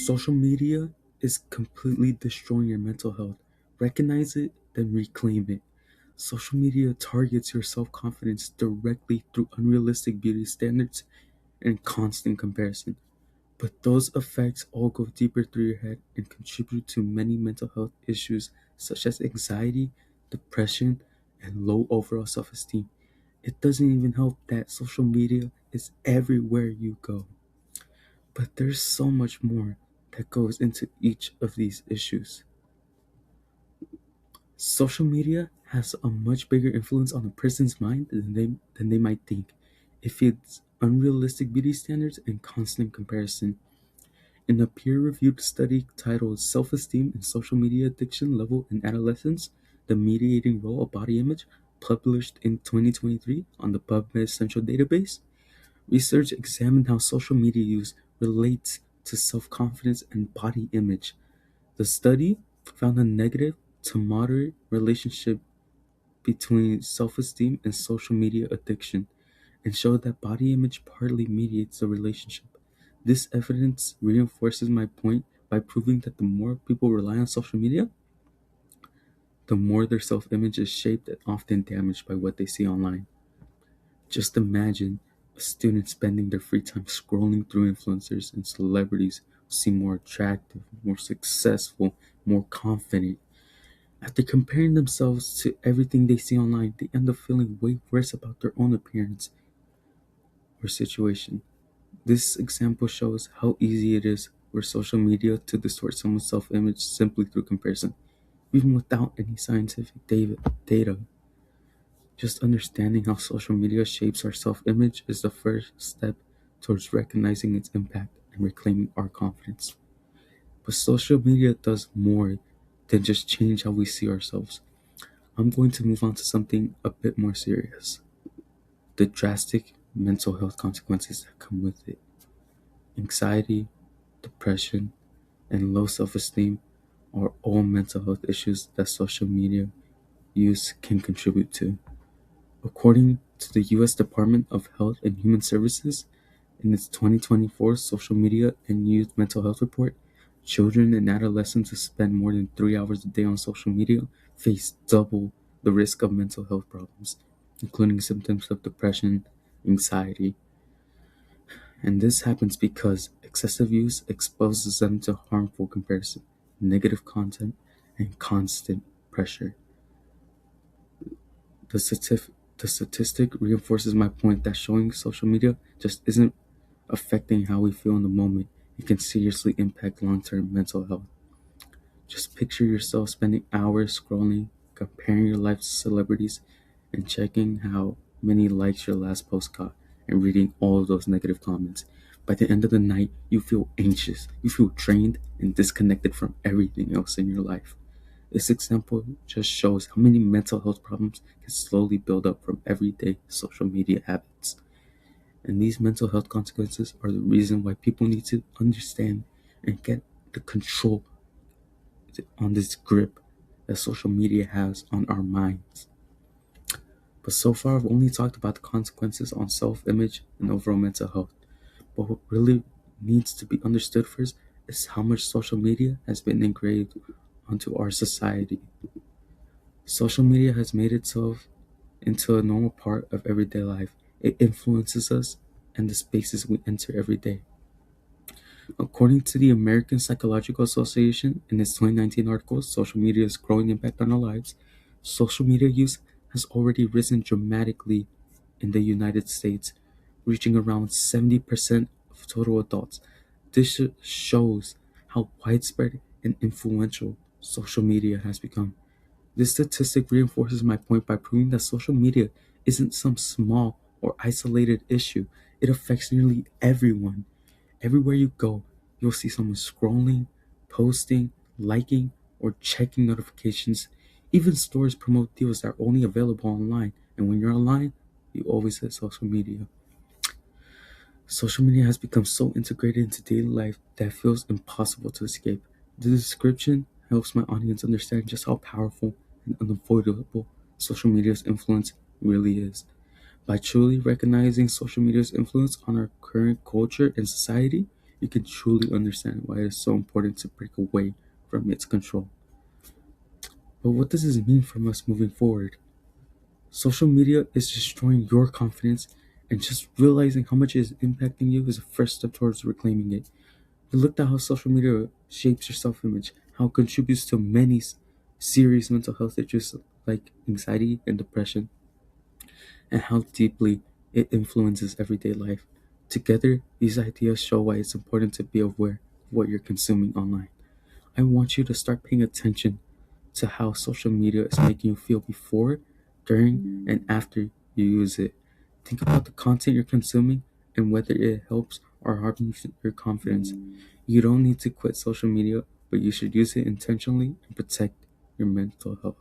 Social media is completely destroying your mental health. Recognize it, then reclaim it. Social media targets your self confidence directly through unrealistic beauty standards and constant comparison. But those effects all go deeper through your head and contribute to many mental health issues such as anxiety, depression, and low overall self esteem. It doesn't even help that social media is everywhere you go. But there's so much more that goes into each of these issues. Social media has a much bigger influence on a person's mind than they might think. It feeds unrealistic beauty standards and constant comparison. In a peer-reviewed study titled Self-Esteem and Social Media Addiction Level in Adolescence, the Mediating Role of Body Image, published in 2023 on the PubMed Central Database, research examined how social media use relates to self-confidence and body image. The study found a negative to moderate relationship between self-esteem and social media addiction and showed that body image partly mediates the relationship. This evidence reinforces my point by proving that the more people rely on social media, the more their self-image is shaped and often damaged by what they see online. Just imagine a student spending their free time scrolling through influencers and celebrities who seem more attractive, more successful, more confident. After comparing themselves to everything they see online, they end up feeling way worse about their own appearance or situation. This example shows how easy it is for social media to distort someone's self image simply through comparison, even without any scientific data. Just understanding how social media shapes our self image is the first step towards recognizing its impact and reclaiming our confidence. But social media does more than just change how we see ourselves. I'm going to move on to something a bit more serious: the drastic mental health consequences that come with it. Anxiety, depression, and low self esteem are all mental health issues that social media use can contribute to. According to the US Department of Health and Human Services, in its 2024 Social Media and Youth Mental Health Report, children and adolescents who spend more than 3 hours a day on social media face double the risk of mental health problems, including symptoms of depression, anxiety, and this happens because excessive use exposes them to harmful comparison, negative content, and constant pressure. The statistic reinforces my point that showing social media just isn't affecting how we feel in the moment. It can seriously impact long term mental health. Just picture yourself spending hours scrolling, comparing your life to celebrities, and checking how many likes your last post got, and reading all of those negative comments. By the end of the night, you feel anxious, you feel drained, and disconnected from everything else in your life. This example just shows how many mental health problems can slowly build up from everyday social media habits. And these mental health consequences are the reason why people need to understand and get the control on this grip that social media has on our minds. But so far, I've only talked about the consequences on self image and overall mental health. But what really needs to be understood first is how much social media has been engraved onto our society. Social media has made itself into a normal part of everyday life. It influences us and the spaces we enter every day. According to the American Psychological Association, in its 2019 article, Social Media's Growing Impact on Our Lives, social media use has already risen dramatically in the United States, reaching around 70% of total adults. This shows how widespread and influential social media has become. This statistic reinforces my point by proving that social media isn't some small or isolated issue. It affects nearly everyone. Everywhere you go, you'll see someone scrolling, posting, liking, or checking notifications. Even stores promote deals that are only available online, and when you're online, you always hit social media. Social media has become so integrated into daily life that it feels impossible to escape. The description helps my audience understand just how powerful and unavoidable social media's influence really is. By truly recognizing social media's influence on our current culture and society, you can truly understand why it is so important to break away from its control. But what does this mean for us moving forward? Social media is destroying your confidence, and just realizing how much it is impacting you is a first step towards reclaiming it. We looked at how social media shapes your self image, how it contributes to many serious mental health issues like anxiety and depression, and how deeply it influences everyday life. Together, these ideas show why it's important to be aware of what you're consuming online. I want you to start paying attention to how social media is making you feel before, during, and after you use it. Think about the content you're consuming and whether it helps or harms your confidence. You don't need to quit social media, but you should use it intentionally and protect your mental health.